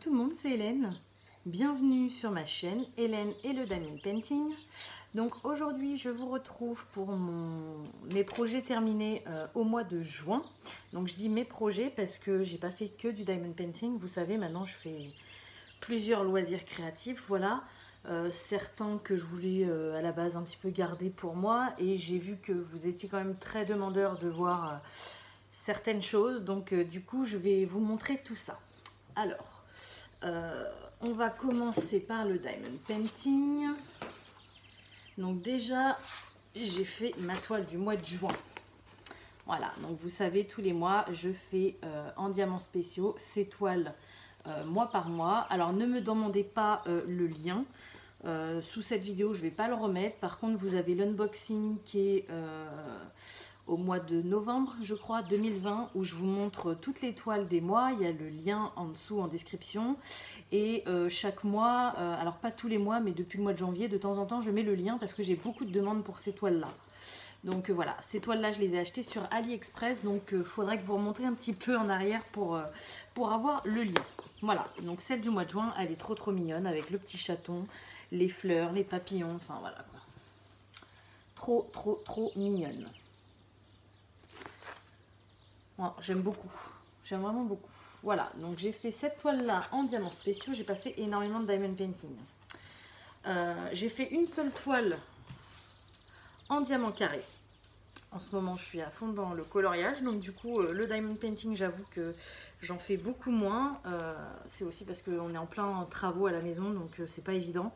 tout le monde, c'est Hélène. Bienvenue sur ma chaîne Hélène et le Diamond Painting. Donc aujourd'hui je vous retrouve pour mes projets terminés au mois de juin. Donc je dis mes projets parce que j'ai pas fait que du Diamond Painting. Vous savez, maintenant je fais plusieurs loisirs créatifs. Voilà, certains que je voulais à la base un petit peu garder pour moi. Et j'ai vu que vous étiez quand même très demandeurs de voir certaines choses. Donc du coup je vais vous montrer tout ça. Alors, on va commencer par le Diamond Painting. Donc déjà, j'ai fait ma toile du mois de juin. Voilà, donc vous savez, tous les mois, je fais en diamants spéciaux ces toiles mois par mois. Alors ne me demandez pas le lien. Sous cette vidéo, je ne vais pas le remettre. Par contre, vous avez l'unboxing qui est au mois de novembre, je crois, 2020, où je vous montre toutes les toiles des mois. Il y a le lien en dessous en description. Et chaque mois, alors pas tous les mois, mais depuis le mois de janvier, de temps en temps, je mets le lien parce que j'ai beaucoup de demandes pour ces toiles-là. Donc voilà, ces toiles-là, je les ai achetées sur AliExpress. Donc il faudrait que vous remontrez un petit peu en arrière pour avoir le lien. Voilà, donc celle du mois de juin, elle est trop mignonne avec le petit chaton, les fleurs, les papillons, enfin voilà quoi. Trop mignonne. Bon, j'aime beaucoup, j'aime vraiment beaucoup. Voilà, donc j'ai fait cette toile-là en diamants spéciaux. J'ai pas fait énormément de diamond painting. J'ai fait une seule toile en diamant carré. En ce moment, je suis à fond dans le coloriage. Donc du coup, le diamond painting, j'avoue que j'en fais beaucoup moins. C'est aussi parce qu'on est en plein travaux à la maison, donc c'est pas évident.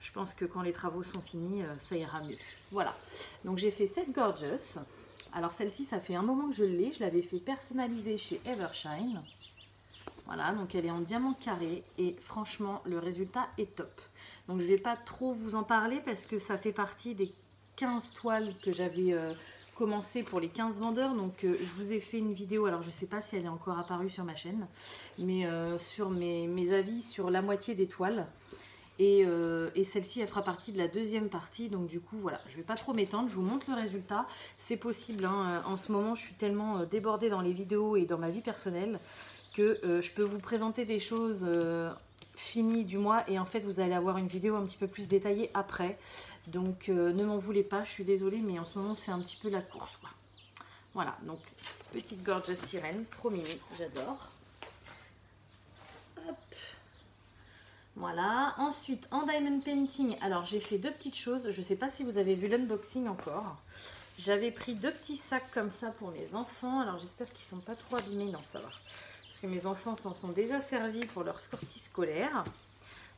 Je pense que quand les travaux sont finis, ça ira mieux. Voilà, donc j'ai fait cette Gorgeous. Alors celle-ci, ça fait un moment que je l'ai. Je l'avais fait personnaliser chez Evershine. Voilà, donc elle est en diamant carré et franchement, le résultat est top. Donc je ne vais pas trop vous en parler parce que ça fait partie des 15 toiles que j'avais commencé pour les 15 vendeurs. Donc je vous ai fait une vidéo, alors je ne sais pas si elle est encore apparue sur ma chaîne, mais sur mes avis sur la moitié des toiles. Et celle-ci, elle fera partie de la deuxième partie. Donc du coup, voilà, je ne vais pas trop m'étendre. Je vous montre le résultat. C'est possible, hein. En ce moment, je suis tellement débordée dans les vidéos et dans ma vie personnelle que je peux vous présenter des choses finies du mois. Et en fait, vous allez avoir une vidéo un petit peu plus détaillée après. Donc ne m'en voulez pas, je suis désolée. Mais en ce moment, c'est un petit peu la course, quoi. Voilà, donc petite Gorgeous sirène. Trop mimi, j'adore. Hop. Voilà, ensuite en diamond painting, alors j'ai fait deux petites choses, je ne sais pas si vous avez vu l'unboxing encore. J'avais pris deux petits sacs comme ça pour mes enfants, alors j'espère qu'ils ne sont pas trop abîmés, non ça va. Parce que mes enfants s'en sont déjà servis pour leur sortie scolaire.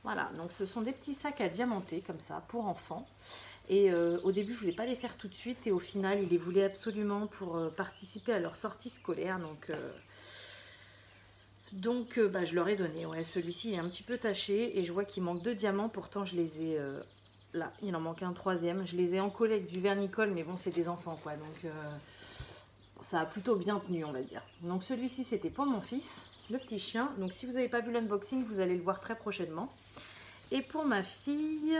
Voilà, donc ce sont des petits sacs à diamanter comme ça pour enfants. Et au début je ne voulais pas les faire tout de suite et au final ils les voulaient absolument pour participer à leur sortie scolaire. Donc je leur ai donné. Ouais, celui-ci est un petit peu taché et je vois qu'il manque 2 diamants. Pourtant je les ai là, il en manque un troisième. Je les ai encollés avec du vernicole, mais bon, c'est des enfants quoi. Donc ça a plutôt bien tenu, on va dire. Donc celui-ci c'était pour mon fils, le petit chien. Donc si vous n'avez pas vu l'unboxing, vous allez le voir très prochainement. Et pour ma fille,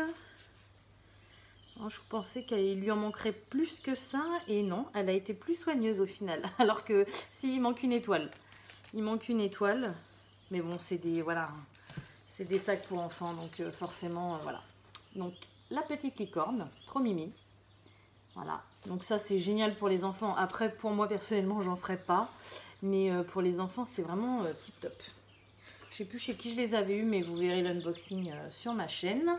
je pensais qu'il lui en manquerait plus que ça. Et non, elle a été plus soigneuse au final. Alors que s'il manque une étoile. Il manque une étoile, mais bon, c'est des, voilà, c'est des sacs pour enfants, donc forcément, voilà. Donc, la petite licorne, trop mimi. Voilà, donc ça, c'est génial pour les enfants. Après, pour moi, personnellement, j'en ferai pas. Mais pour les enfants, c'est vraiment tip top. Je sais plus chez qui je les avais eus, mais vous verrez l'unboxing sur ma chaîne.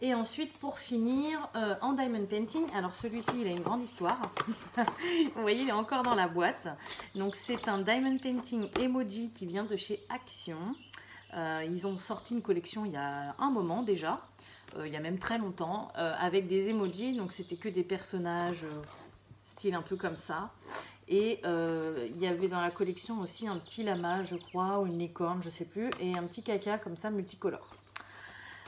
Et ensuite, pour finir, en diamond painting, alors celui-ci, il a une grande histoire. Vous voyez, il est encore dans la boîte. Donc, c'est un diamond painting emoji qui vient de chez Action. Ils ont sorti une collection il y a un moment déjà, il y a même très longtemps, avec des emojis. Donc, c'était que des personnages style un peu comme ça. Et il y avait dans la collection aussi un petit lama, je crois, ou une licorne, je sais plus, et un petit caca comme ça, multicolore.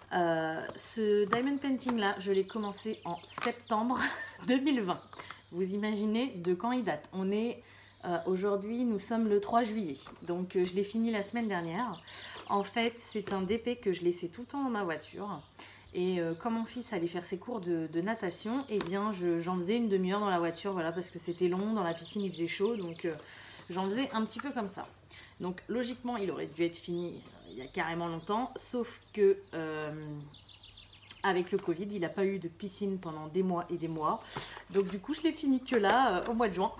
Ce diamond painting là, je l'ai commencé en septembre 2020. Vous imaginez de quand il date? On est aujourd'hui, nous sommes le 3 juillet. Donc je l'ai fini la semaine dernière. En fait, c'est un DP que je laissais tout le temps dans ma voiture. Et quand mon fils allait faire ses cours de natation, eh bien j'en faisais une demi-heure dans la voiture, voilà, parce que c'était long, dans la piscine il faisait chaud, donc j'en faisais un petit peu comme ça. Donc logiquement il aurait dû être fini il y a carrément longtemps, sauf que avec le Covid, il n'a pas eu de piscine pendant des mois et des mois. Donc du coup, je l'ai fini que là, au mois de juin.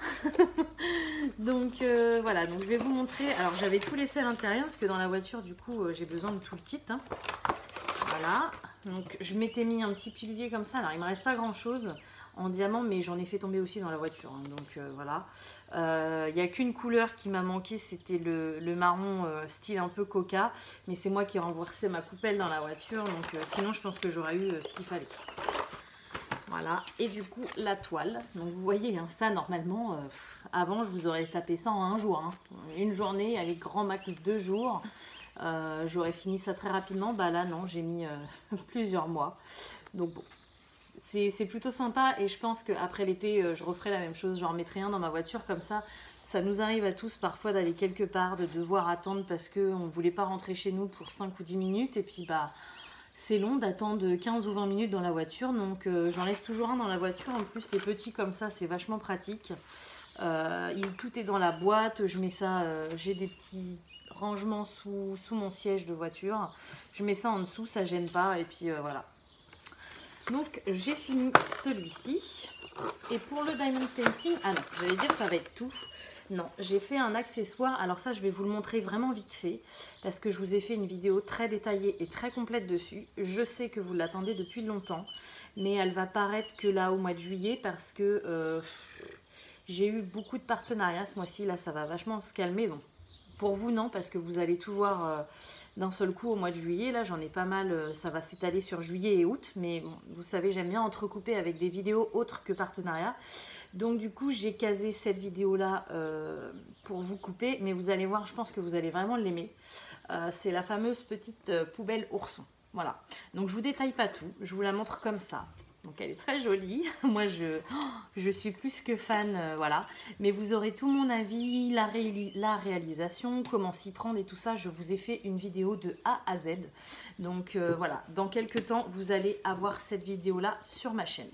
Donc voilà, donc je vais vous montrer. Alors j'avais tout laissé à l'intérieur parce que dans la voiture, du coup, j'ai besoin de tout le kit. Hein. Voilà, donc je m'étais mis un petit pilier comme ça. Alors il ne me reste pas grand chose en diamant, mais j'en ai fait tomber aussi dans la voiture. Hein. Donc voilà, il n'y a qu'une couleur qui m'a manqué, c'était le marron style un peu coca. Mais c'est moi qui ai renversé ma coupelle dans la voiture, donc sinon je pense que j'aurais eu ce qu'il fallait. Voilà, et du coup la toile. Donc vous voyez, hein, ça normalement, avant je vous aurais tapé ça en un jour. Hein. Une journée, allez, grand max 2 jours. J'aurais fini ça très rapidement. Bah là non, j'ai mis plusieurs mois. Donc bon. C'est plutôt sympa et je pense qu'après l'été, je referai la même chose. J'en remettrai un dans ma voiture comme ça. Ça nous arrive à tous parfois d'aller quelque part, de devoir attendre parce qu'on ne voulait pas rentrer chez nous pour 5 ou 10 minutes. Et puis bah c'est long d'attendre 15 ou 20 minutes dans la voiture. Donc j'en laisse toujours un dans la voiture. En plus les petits comme ça, c'est vachement pratique. Tout est dans la boîte. Je mets ça, j'ai des petits rangements sous mon siège de voiture. Je mets ça en dessous, ça gêne pas. Et puis voilà. Donc j'ai fini celui-ci. Et pour le diamond painting, ah non, j'allais dire ça va être tout. Non, j'ai fait un accessoire. Alors ça, je vais vous le montrer vraiment vite fait. Parce que je vous ai fait une vidéo très détaillée et très complète dessus. Je sais que vous l'attendez depuis longtemps. Mais elle va paraître que là au mois de juillet. Parce que j'ai eu beaucoup de partenariats ce mois-ci. Là, ça va vachement se calmer. Bon, pour vous, non, parce que vous allez tout voir d'un seul coup au mois de juillet. Là, j'en ai pas mal, ça va s'étaler sur juillet et août. Mais bon, vous savez, j'aime bien entrecouper avec des vidéos autres que partenariats. Donc du coup, j'ai casé cette vidéo-là pour vous couper. Mais vous allez voir, je pense que vous allez vraiment l'aimer. C'est la fameuse petite poubelle ourson. Voilà. Donc je vous détaille pas tout. Je vous la montre comme ça. Donc elle est très jolie. Moi je suis plus que fan, voilà. Mais vous aurez tout mon avis, la réalisation, comment s'y prendre et tout ça. Je vous ai fait une vidéo de A à Z. Donc voilà, dans quelques temps, vous allez avoir cette vidéo-là sur ma chaîne.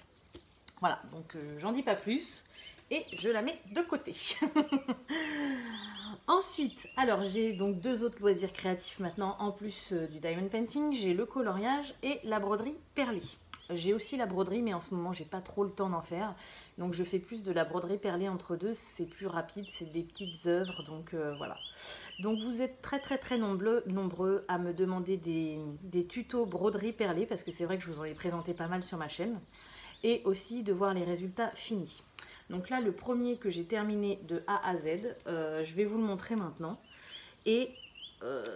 Voilà, donc j'en dis pas plus. Et je la mets de côté. Ensuite, alors j'ai donc 2 autres loisirs créatifs maintenant. En plus du diamond painting, j'ai le coloriage et la broderie perlée. J'ai aussi la broderie, mais en ce moment, j'ai pas trop le temps d'en faire. Donc, je fais plus de la broderie perlée entre deux. C'est plus rapide, c'est des petites œuvres. Donc, voilà. Donc, vous êtes très nombreux à me demander des tutos broderie perlée. Parce que c'est vrai que je vous en ai présenté pas mal sur ma chaîne. Et aussi de voir les résultats finis. Donc là, le premier que j'ai terminé de A à Z, je vais vous le montrer maintenant. Et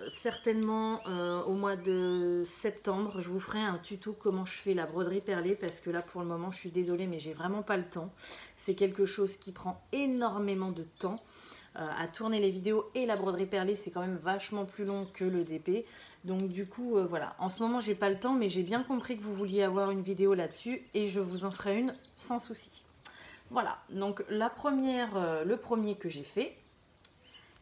certainement au mois de septembre, je vous ferai un tuto comment je fais la broderie perlée parce que là pour le moment je suis désolée mais j'ai vraiment pas le temps. C'est quelque chose qui prend énormément de temps à tourner les vidéos et la broderie perlée c'est quand même vachement plus long que le DP. Donc du coup voilà, en ce moment j'ai pas le temps mais j'ai bien compris que vous vouliez avoir une vidéo là-dessus et je vous en ferai une sans souci. Voilà, donc le premier que j'ai fait,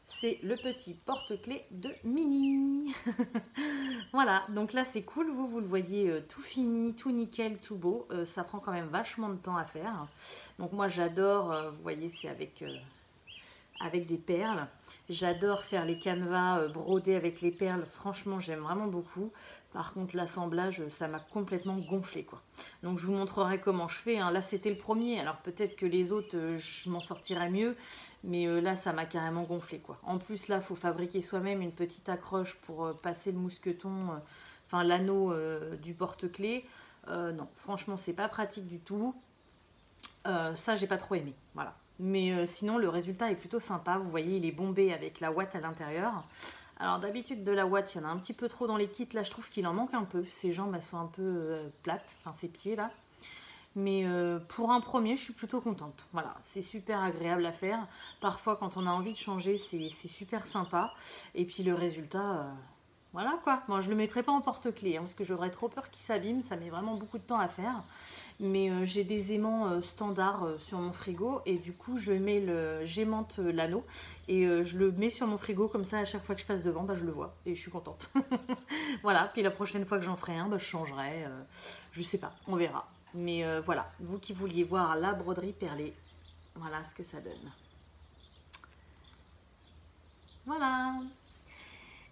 c'est le petit porte-clés de Mini. Voilà, donc là c'est cool, vous le voyez tout fini, tout nickel, tout beau. Ça prend quand même vachement de temps à faire. Donc moi j'adore, vous voyez c'est avec des perles. J'adore faire les canevas brodés avec les perles, franchement j'aime vraiment beaucoup. Par contre l'assemblage ça m'a complètement gonflé quoi. Donc je vous montrerai comment je fais, hein. Là c'était le premier, alors peut-être que les autres je m'en sortirai mieux. Mais là ça m'a carrément gonflé quoi. En plus là il faut fabriquer soi-même une petite accroche pour passer le mousqueton, enfin l'anneau du porte-clés. Non franchement c'est pas pratique du tout. Ça j'ai pas trop aimé, voilà. Mais sinon le résultat est plutôt sympa. Vous voyez il est bombé avec la ouate à l'intérieur. Alors d'habitude de la ouate il y en a un petit peu trop dans les kits. Là je trouve qu'il en manque un peu. Ses jambes elles sont un peu plates, enfin ses pieds là. Mais pour un premier je suis plutôt contente. Voilà, c'est super agréable à faire. Parfois quand on a envie de changer c'est super sympa. Et puis le résultat, Voilà quoi. Bon, je le mettrai pas en porte-clés, hein, parce que j'aurais trop peur qu'il s'abîme. Ça met vraiment beaucoup de temps à faire. Mais j'ai des aimants standards sur mon frigo. Et du coup, j'aimante l'anneau. Et je le mets sur mon frigo. Comme ça, à chaque fois que je passe devant, bah, je le vois. Et je suis contente. Voilà. Puis la prochaine fois que j'en ferai un, bah, je changerai. Je sais pas. On verra. Mais voilà. Vous qui vouliez voir la broderie perlée, voilà ce que ça donne. Voilà.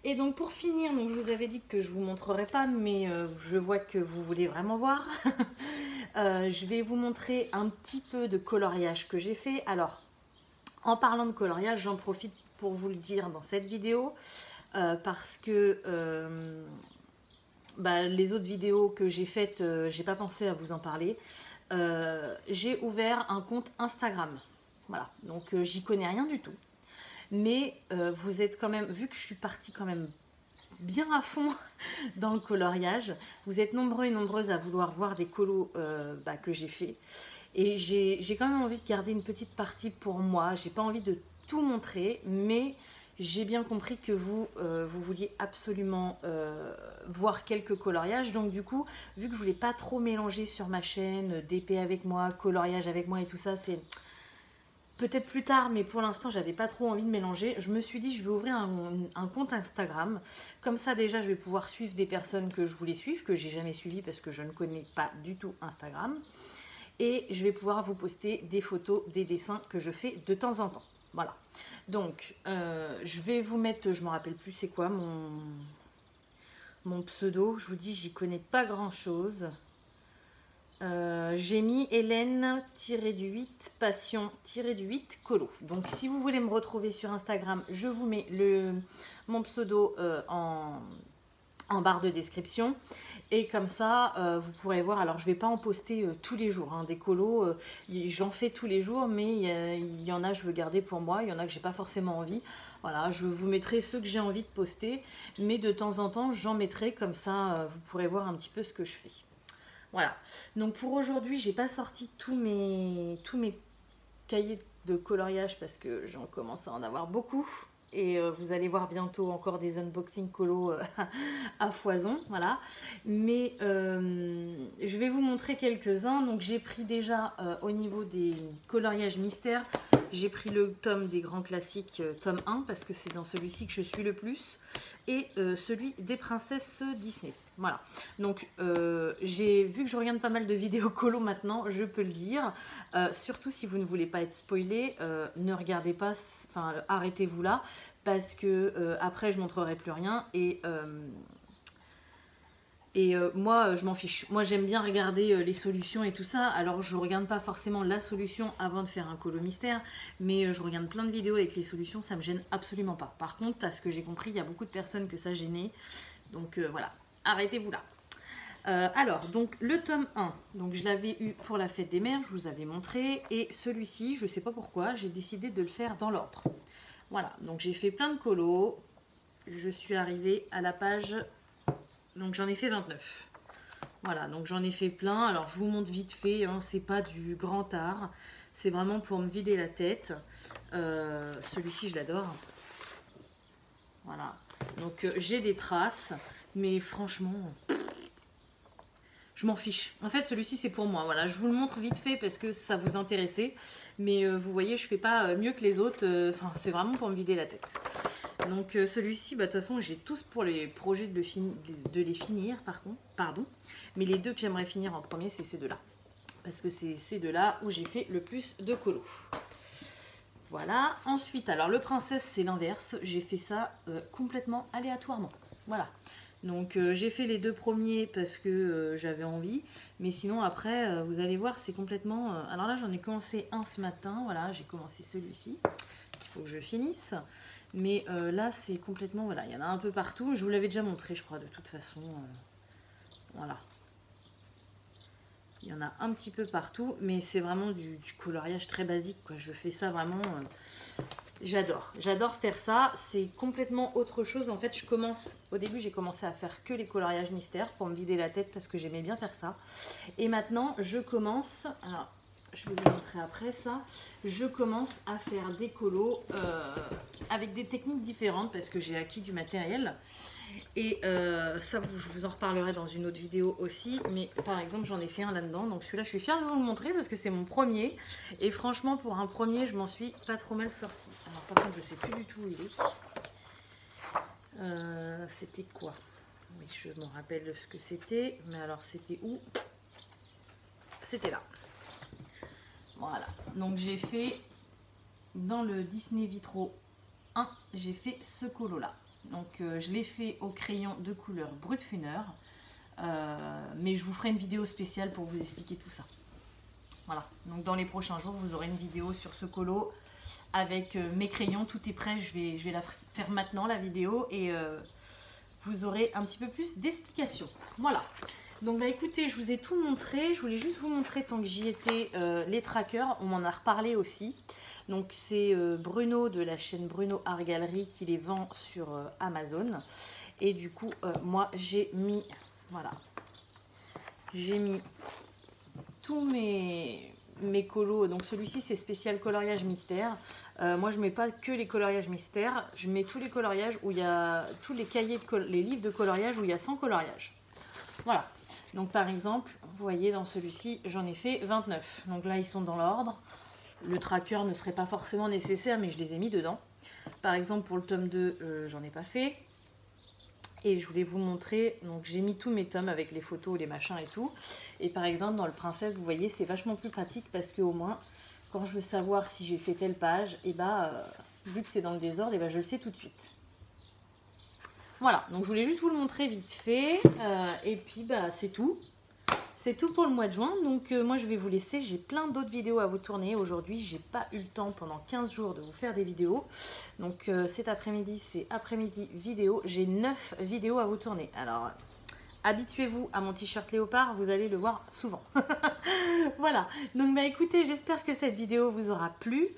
Et donc pour finir, donc je vous avais dit que je vous montrerai pas, mais je vois que vous voulez vraiment voir. Je vais vous montrer un petit peu de coloriage que j'ai fait. Alors, en parlant de coloriage, j'en profite pour vous le dire dans cette vidéo, parce que les autres vidéos que j'ai faites, j'ai pas pensé à vous en parler. J'ai ouvert un compte Instagram. Voilà, donc j'y connais rien du tout. Mais vous êtes quand même, vu que je suis partie quand même bien à fond dans le coloriage, vous êtes nombreux et nombreuses à vouloir voir des colos que j'ai fait. Et j'ai quand même envie de garder une petite partie pour moi. J'ai pas envie de tout montrer, mais j'ai bien compris que vous vouliez absolument voir quelques coloriages. Donc du coup, vu que je voulais pas trop mélanger sur ma chaîne, DP avec moi, coloriage avec moi et tout ça, c'est... Peut-être plus tard, mais pour l'instant, j'avais pas trop envie de mélanger. Je me suis dit, je vais ouvrir un compte Instagram. Comme ça, déjà, je vais pouvoir suivre des personnes que je voulais suivre, que j'ai jamais suivies parce que je ne connais pas du tout Instagram. Et je vais pouvoir vous poster des photos, des dessins que je fais de temps en temps. Voilà. Donc, je vais vous mettre, je me rappelle plus c'est quoi mon pseudo. Je vous dis, j'y connais pas grand-chose. J'ai mis Hélène-8 passion-8 colo. Donc si vous voulez me retrouver sur Instagram, je vous mets mon pseudo en barre de description. Et comme ça, vous pourrez voir. Alors je vais pas en poster tous les jours, hein, des colos. J'en fais tous les jours, mais il y en a je veux garder pour moi. Il y en a que j'ai pas forcément envie. Voilà, je vous mettrai ceux que j'ai envie de poster. Mais de temps en temps, j'en mettrai. Comme ça, vous pourrez voir un petit peu ce que je fais. Voilà, donc pour aujourd'hui, j'ai pas sorti tous mes cahiers de coloriage parce que j'en commence à en avoir beaucoup. Et vous allez voir bientôt encore des unboxing colo à foison, voilà. Mais je vais vous montrer quelques-uns. Donc j'ai pris déjà au niveau des coloriages mystères, j'ai pris le tome des grands classiques, tome 1, parce que c'est dans celui-ci que je suis le plus. Et celui des princesses Disney. Voilà, donc j'ai vu que je regarde pas mal de vidéos colo maintenant, je peux le dire. Surtout si vous ne voulez pas être spoilé, ne regardez pas, enfin arrêtez-vous là, parce que après je montrerai plus rien. Et moi, je m'en fiche. Moi, j'aime bien regarder les solutions et tout ça. Alors, je regarde pas forcément la solution avant de faire un colo mystère, mais je regarde plein de vidéos avec les solutions, ça me gêne absolument pas. Par contre, à ce que j'ai compris, il y a beaucoup de personnes que ça gênait. Donc voilà, arrêtez-vous là. Alors, donc le tome 1, donc je l'avais eu pour la fête des mères, je vous avais montré. Et celui-ci, je ne sais pas pourquoi, j'ai décidé de le faire dans l'ordre. Voilà, donc j'ai fait plein de colos. Je suis arrivée à la page... Donc j'en ai fait 29. Voilà, donc j'en ai fait plein. Alors je vous montre vite fait, hein, c'est pas du grand art. C'est vraiment pour me vider la tête. Celui-ci, je l'adore. Voilà. Donc j'ai des traces, mais franchement, je m'en fiche. En fait, celui-ci, c'est pour moi. Voilà, je vous le montre vite fait parce que ça vous intéressait. Mais vous voyez, je fais pas mieux que les autres. Enfin, c'est vraiment pour me vider la tête. Donc celui-ci, de toute façon, j'ai tous pour les projets de les finir, pardon. Mais les deux que j'aimerais finir en premier, c'est ces deux-là. Parce que c'est ces deux-là où j'ai fait le plus de colos. Voilà. Ensuite, alors le princesse, c'est l'inverse. J'ai fait ça complètement aléatoirement. Voilà. Donc j'ai fait les deux premiers parce que j'avais envie. Mais sinon, après, vous allez voir, c'est complètement... alors là, j'en ai commencé un ce matin. Voilà, j'ai commencé celui-ci. Il faut que je finisse. Mais là, c'est complètement... Voilà, il y en a un peu partout. Je vous l'avais déjà montré, je crois, de toute façon. Voilà. Il y en a un petit peu partout. Mais c'est vraiment du coloriage très basique, quoi. Je fais ça vraiment... j'adore. J'adore faire ça. C'est complètement autre chose. En fait, je commence... Au début, j'ai commencé à faire que les coloriages mystères pour me vider la tête parce que j'aimais bien faire ça. Et maintenant, je commence... Alors, je vais vous montrer après ça. Je commence à faire des colos avec des techniques différentes parce que j'ai acquis du matériel. Et ça, je vous en reparlerai dans une autre vidéo aussi. Mais par exemple, j'en ai fait un là-dedans. Donc celui-là, je suis fière de vous le montrer parce que c'est mon premier. Et franchement, pour un premier, je m'en suis pas trop mal sortie. Alors par contre, je sais plus du tout où il est. C'était quoi? Oui, je me rappelle ce que c'était. Mais alors, c'était où? C'était là. Voilà. Donc j'ai fait, dans le Disney Vitro 1, j'ai fait ce colo-là. Donc je l'ai fait au crayon de couleur Brutfuner, mais je vous ferai une vidéo spéciale pour vous expliquer tout ça. Voilà, donc dans les prochains jours, vous aurez une vidéo sur ce colo avec mes crayons. Tout est prêt, je vais la faire maintenant, la vidéo, et vous aurez un petit peu plus d'explications. Voilà, donc bah écoutez, je vous ai tout montré. Je voulais juste vous montrer, tant que j'y étais, les trackers. On m'en a reparlé aussi. Donc c'est Bruno de la chaîne Bruno Art Gallery qui les vend sur Amazon. Et du coup, moi j'ai mis, voilà, j'ai mis tous mes colos. Donc celui-ci c'est spécial coloriage mystère. Moi je mets pas que les coloriages mystères, je mets tous les coloriages où il y a tous les cahiers, les livres de coloriage où il y a 100 coloriages. Voilà. Donc par exemple, vous voyez dans celui-ci, j'en ai fait 29. Donc là ils sont dans l'ordre. Le tracker ne serait pas forcément nécessaire, mais je les ai mis dedans. Par exemple, pour le tome 2, j'en ai pas fait. Et je voulais vous montrer, donc j'ai mis tous mes tomes avec les photos, les machins et tout. Et par exemple, dans le Princesse, vous voyez, c'est vachement plus pratique parce qu'au moins, quand je veux savoir si j'ai fait telle page, et vu que c'est dans le désordre, et je le sais tout de suite. Voilà, donc je voulais juste vous le montrer vite fait. Et puis, c'est tout. C'est tout pour le mois de juin, donc moi je vais vous laisser, j'ai plein d'autres vidéos à vous tourner. Aujourd'hui, j'ai pas eu le temps pendant 15 jours de vous faire des vidéos. Donc cet après-midi, c'est après-midi vidéo. J'ai 9 vidéos à vous tourner. Alors, habituez-vous à mon t-shirt léopard, vous allez le voir souvent. Voilà, donc écoutez, j'espère que cette vidéo vous aura plu.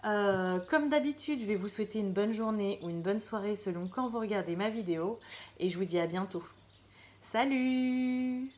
Comme d'habitude, je vais vous souhaiter une bonne journée ou une bonne soirée selon quand vous regardez ma vidéo. Et je vous dis à bientôt. Salut!